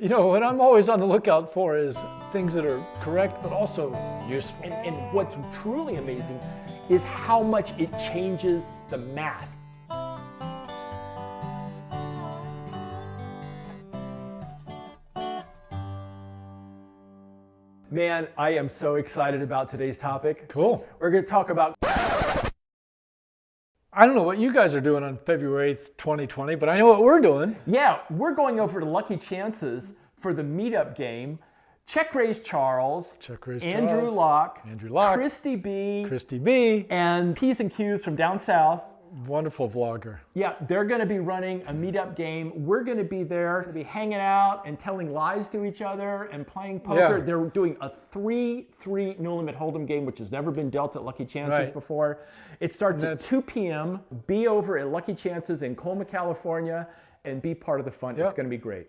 You know, what I'm always on the lookout for is things that are correct but also useful. And what's truly amazing is how much it changes the math. Man, I am so excited about today's topic. Cool. We're going to talk about... I don't know what you guys are doing on February 8th, 2020, but I know what we're doing. Yeah, we're going over to Lucky Chances for the meetup game. Check Raise Charles, Andrew Locke, Christy B, and P's and Q's from down south. Wonderful vlogger. Yeah, they're going to be running a meetup game. We're going to be there, going to be hanging out and telling lies to each other and playing poker. Yeah. They're doing a 3-3 no limit hold'em game, which has never been dealt at Lucky Chances before. It starts at 2 p.m. Be over at Lucky Chances in Colma, California, and be part of the fun. It's going to be great.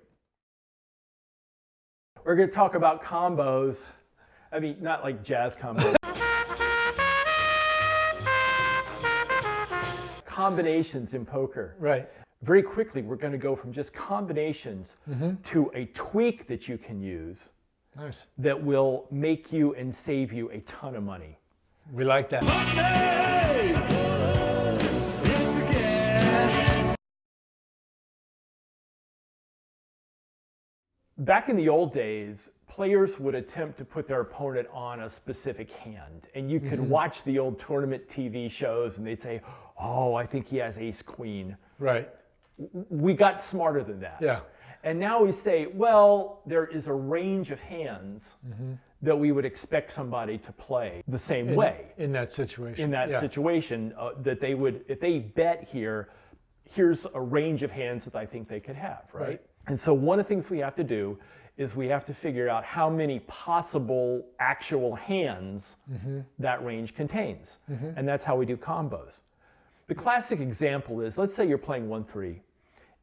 We're going to talk about combos. I mean, not like jazz combos. Combinations in poker. Right. Very quickly, we're going to go from just combinations to a tweak that you can use that will make you and save you a ton of money. We like that. Back in the old days, players would attempt to put their opponent on a specific hand. And you could watch the old tournament TV shows and they'd say, oh, I think he has ace queen. Right. We got smarter than that. Yeah. And now we say, well, there is a range of hands that we would expect somebody to play the same way. In that situation. In that situation, that they would, if they bet here, here's a range of hands that I think they could have, right? And so one of the things we have to do is we have to figure out how many possible actual hands that range contains. And that's how we do combos. The classic example is, let's say you're playing 1-3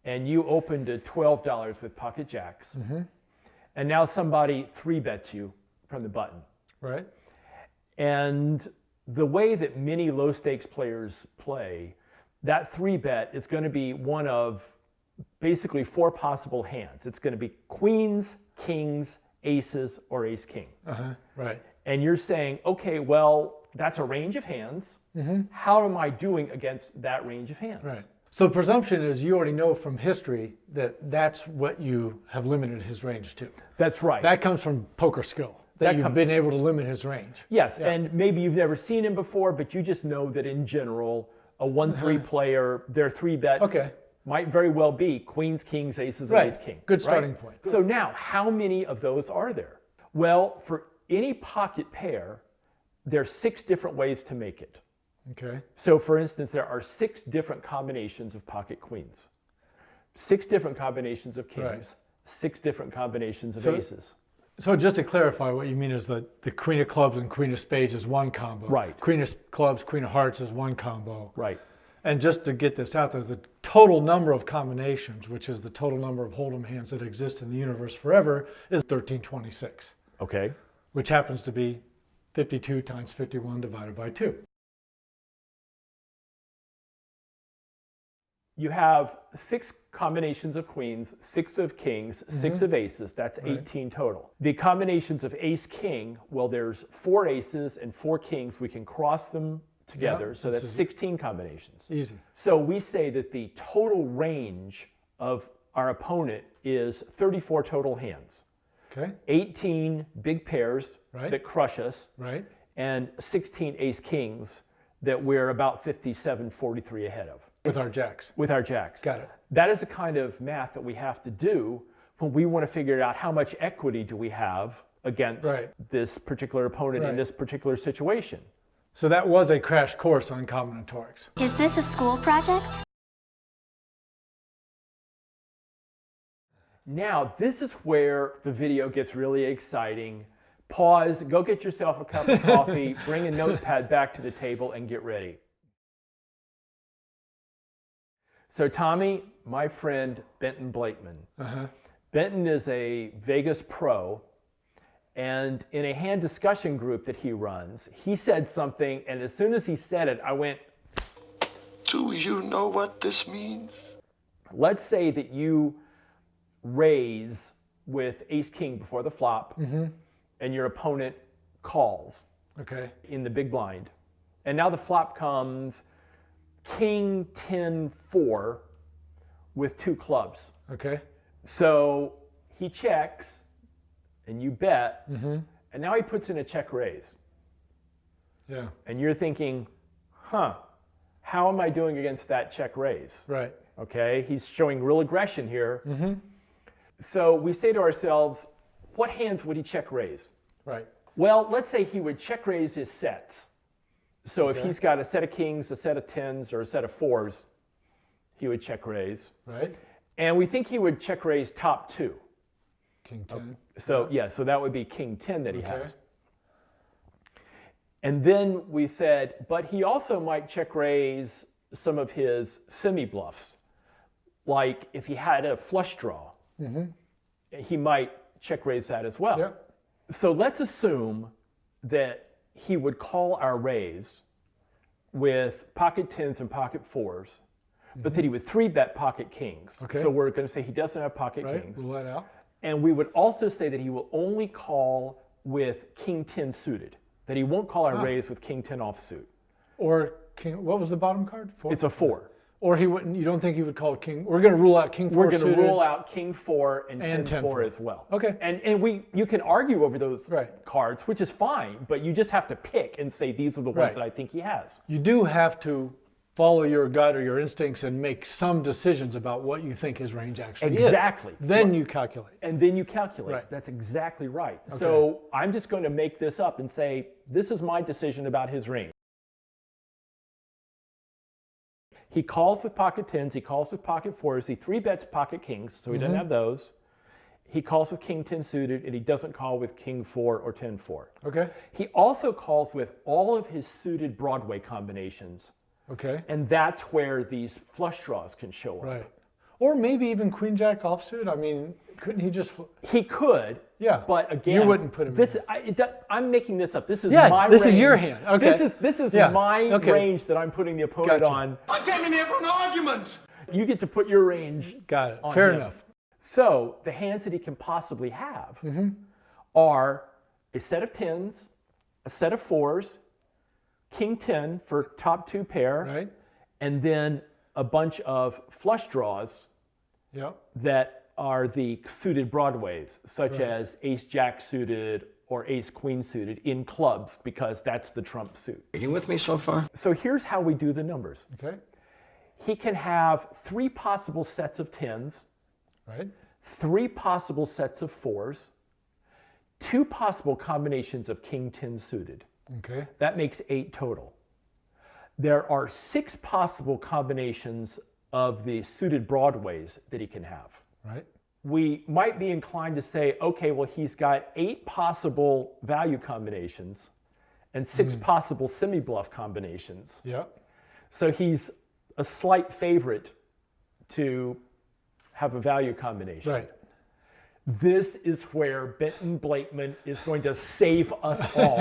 and you opened to $12 with pocket jacks. And now somebody 3-bets you from the button. Right. And the way that many low stakes players play, that 3-bet is going to be one of basically 4 possible hands. It's going to be queens, kings, aces, or ace king. Right. And you're saying, okay, well, that's a range of hands. How am I doing against that range of hands? Right. So the presumption is you already know from history that that's what you have limited his range to. That's right. That comes from poker skill, that you've been able to limit his range. Yes, and maybe you've never seen him before, but you just know that in general, a 1-3 player, their 3 bets might very well be queens, kings, aces, and ace king. Good starting point. So now, how many of those are there? Well, for any pocket pair, there's 6 different ways to make it. Okay. So for instance, there are 6 different combinations of pocket queens, 6 different combinations of kings, 6 different combinations of aces. So just to clarify, what you mean is that the queen of clubs and queen of spades is one combo. Right. Queen of clubs, queen of hearts is one combo. Right. And just to get this out there, the total number of combinations, which is the total number of hold'em hands that exist in the universe forever, is 1326. Okay. Which happens to be 52 times 51 divided by 2. You have 6 combinations of queens, 6 of kings, 6 of aces. That's 18 total. The combinations of ace-king, well, there's 4 aces and 4 kings. We can cross them together, so that's 16 combinations. Easy. So we say that the total range of our opponent is 34 total hands. Okay. 18 big pairs that crush us, and 16 ace-kings that we're about 57-43 ahead of. With our jacks. With our jacks. Got it. That is the kind of math that we have to do when we want to figure out how much equity do we have against this particular opponent in this particular situation. So that was a crash course on combinatorics. Is this a school project? Now, this is where the video gets really exciting. Pause, go get yourself a cup of coffee, bring a notepad back to the table, and get ready. So Tommy, my friend Benton Blakeman. Benton is a Vegas pro, and in a hand discussion group that he runs, he said something, and as soon as he said it, I went, do you know what this means? Let's say that you raise with ace king before the flop, and your opponent calls Okay. in the big blind. And now the flop comes king 10-4 with 2 clubs. Okay. So he checks and you bet, and now he puts in a check raise. Yeah. And you're thinking, how am I doing against that check raise? Right. Okay, he's showing real aggression here. So we say to ourselves, what hands would he check raise? Right. Well, let's say he would check raise his sets. So if he's got a set of kings, a set of tens, or a set of fours, he would check raise. Right. And we think he would check raise top 2. King 10. So yeah, so that would be king 10 that he has. And then we said, but he also might check raise some of his semi-bluffs. Like if he had a flush draw, he might check raise that as well. Yep. So let's assume that he would call our raise with pocket 10s and pocket 4s, but that he would 3-bet pocket kings. Okay. So we're going to say he doesn't have pocket Right. kings. Rule that out. And we would also say that he will only call with king 10 suited, that he won't call our raise with king 10 offsuit. Or king. What was the bottom card? 4? It's a 4. Or he wouldn't. You don't think he would call king? We're going to rule out king 4. We're going to suited. rule out king 4 and 10-4 10-4 as well. Okay. And you can argue over those Right. cards, which is fine, but you just have to pick and say these are the ones Right. that I think he has. You do have to follow your gut or your instincts and make some decisions about what you think his range actually Exactly. is. Then you calculate. And then you calculate. Right. That's exactly right. So I'm just going to make this up and say, this is my decision about his range. He calls with pocket 10s, he calls with pocket 4s, he 3-bets pocket kings, so he doesn't have those. He calls with king 10 suited, and he doesn't call with king 4 or 10-4. Okay. He also calls with all of his suited Broadway combinations, Okay. and that's where these flush draws can show up. Right. Or maybe even queen jack offsuit. I mean, couldn't he just? He could, Yeah. but again, You wouldn't put him this. in. I'm making this up. This is Yeah, my this range. is your hand. Okay. This is Yeah, my okay. range that I'm putting the opponent Gotcha. on. I came in here for an argument. You get to put your range. Got it. on Fair him. enough. So the hands that he can possibly have are a set of 10s, a set of 4s, king 10 for top 2 pair, Right. and then a bunch of flush draws Yep. that are the suited broadways, such as ace jack suited or ace queen suited in clubs, because that's the trump suit. Are you with me so far? So here's how we do the numbers. Okay. He can have 3 possible sets of 10s, Right. 3 possible sets of 4s, 2 possible combinations of king 10 suited. Okay. That makes 8 total. There are 6 possible combinations of the suited broadways that he can have. Right. We might be inclined to say, okay, well, he's got 8 possible value combinations and 6 possible semi-bluff combinations. Yep. So he's a slight favorite to have a value combination. Right. This is where Benton Blakeman is going to save us all.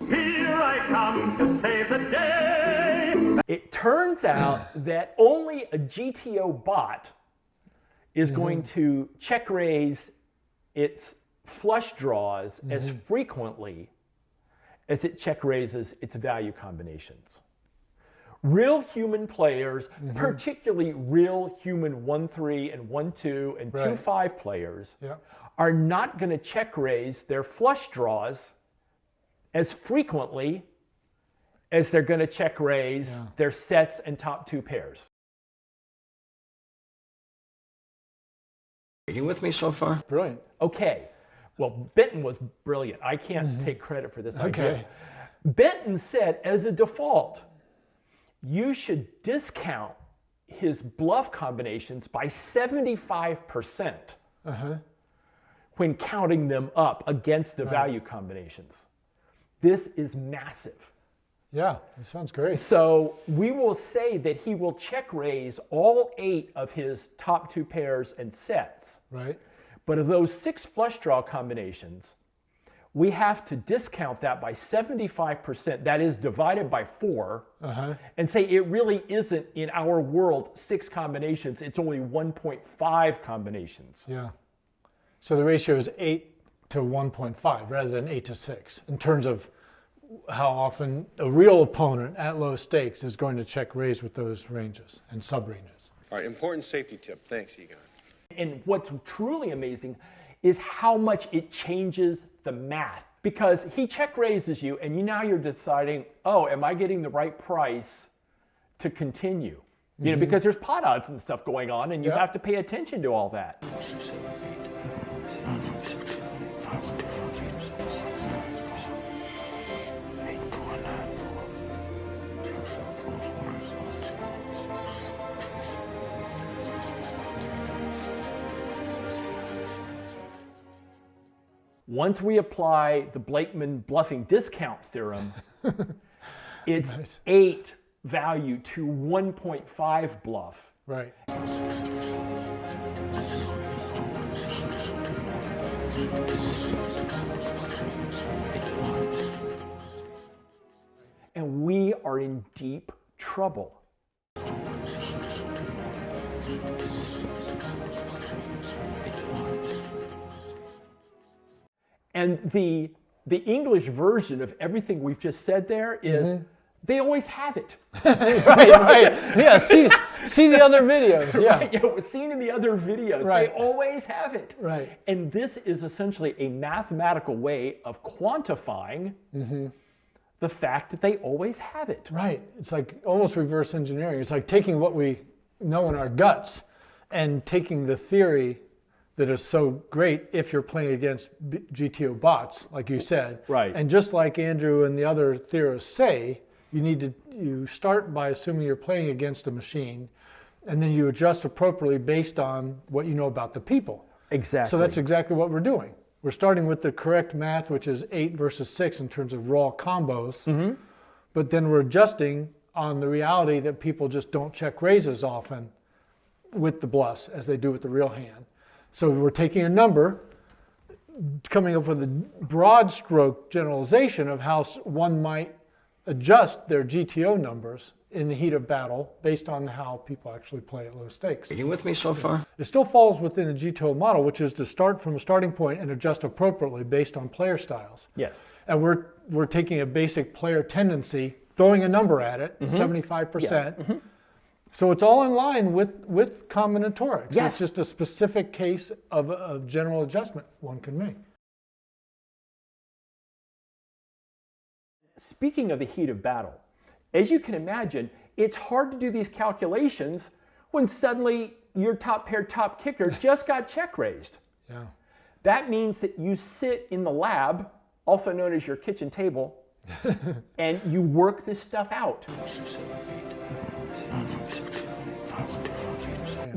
Here I come to save the day. It turns out that only a GTO bot is going to check raise its flush draws as frequently as it check raises its value combinations. Real human players, particularly real human 1-3 and 1-2 and Right. 2-5 players, Yep. are not going to check raise their flush draws as frequently as they're going to check raise their sets and top 2 pairs. Are you with me so far? Brilliant. Okay, well, Benton was brilliant. I can't take credit for this idea. Okay. Benton said, as a default, you should discount his bluff combinations by 75% when counting them up against the value combinations. This is massive. Yeah. It sounds great. So we will say that he will check raise all 8 of his top 2 pairs and sets. Right. But of those 6 flush draw combinations, we have to discount that by 75%. That is divided by 4, and say it really isn't, in our world, 6 combinations. It's only 1.5 combinations. Yeah. So the ratio is 8 to 1.5 rather than 8 to 6 in terms of how often a real opponent at low stakes is going to check raise with those ranges and sub ranges. All right, important safety tip. Thanks, Egon. And what's truly amazing is how much it changes the math. Because he check raises you and now you're deciding, oh, am I getting the right price to continue? You know, because there's pot odds and stuff going on and you have to pay attention to all that. Once we apply the Blakeman bluffing discount theorem, it's 8 value to 1.5 bluff. Right. And we are in deep trouble. And the English version of everything we've just said there is they always have it. right. Yeah, see the other videos. Yeah. Right, you know, seen in the other videos. Right. They always have it. Right. And this is essentially a mathematical way of quantifying the fact that they always have it. Right. It's like almost reverse engineering. It's like taking what we know in our guts and taking the theory that is so great if you're playing against GTO bots, like you said. Right. And just like Andrew and the other theorists say, you start by assuming you're playing against a machine, and then you adjust appropriately based on what you know about the people. Exactly. So that's exactly what we're doing. We're starting with the correct math, which is 8 versus 6 in terms of raw combos, but then we're adjusting on the reality that people just don't check raises often with the bluffs as they do with the real hand. So we're taking a number, coming up with a broad stroke generalization of how one might adjust their GTO numbers in the heat of battle based on how people actually play at low stakes. Are you with me so far? It still falls within the GTO model, which is to start from a starting point and adjust appropriately based on player styles. Yes. And we're taking a basic player tendency, throwing a number at it, 75%. So it's all in line with combinatorics. Yes. It's just a specific case of a general adjustment one can make. Speaking of the heat of battle, as you can imagine, it's hard to do these calculations when suddenly your top pair top kicker just got check raised. Yeah. That means that you sit in the lab, also known as your kitchen table, and you work this stuff out.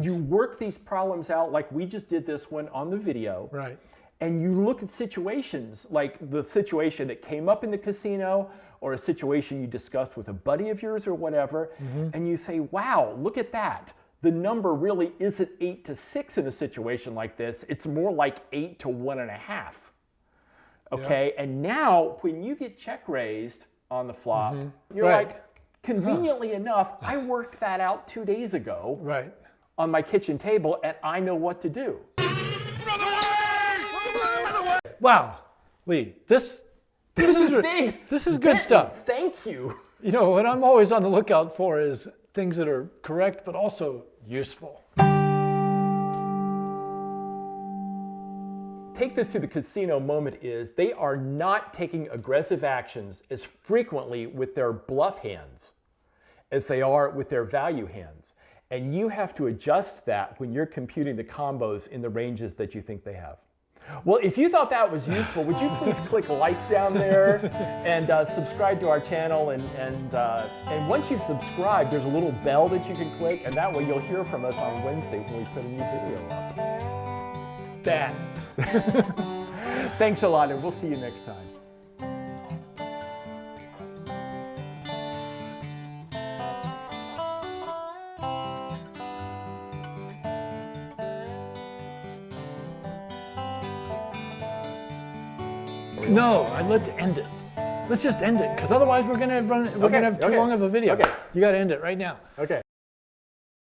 You work these problems out like we just did this one on the video. Right. And you look at situations like the situation that came up in the casino or a situation you discussed with a buddy of yours or whatever, and you say, wow, look at that. The number really isn't 8 to 6 in a situation like this. It's more like 8 to 1.5. Okay, and now when you get check raised on the flop, you're Right. like, conveniently enough, I worked that out 2 days ago Right. on my kitchen table and I know what to do. Wow, Lee, this is big. This is good stuff. Thank you. You know, what I'm always on the lookout for is things that are correct but also useful. Take this to the casino moment is they are not taking aggressive actions as frequently with their bluff hands as they are with their value hands. And you have to adjust that when you're computing the combos in the ranges that you think they have. Well, if you thought that was useful, would you please click like down there and subscribe to our channel? And once you've subscribed, there's a little bell that you can click, and that way you'll hear from us on Wednesday when we put a new video up. That. Thanks a lot, and we'll see you next time. No, let's end it. Let's just end it, because otherwise we're gonna have too long of a video. Okay. You got to end it right now. Okay.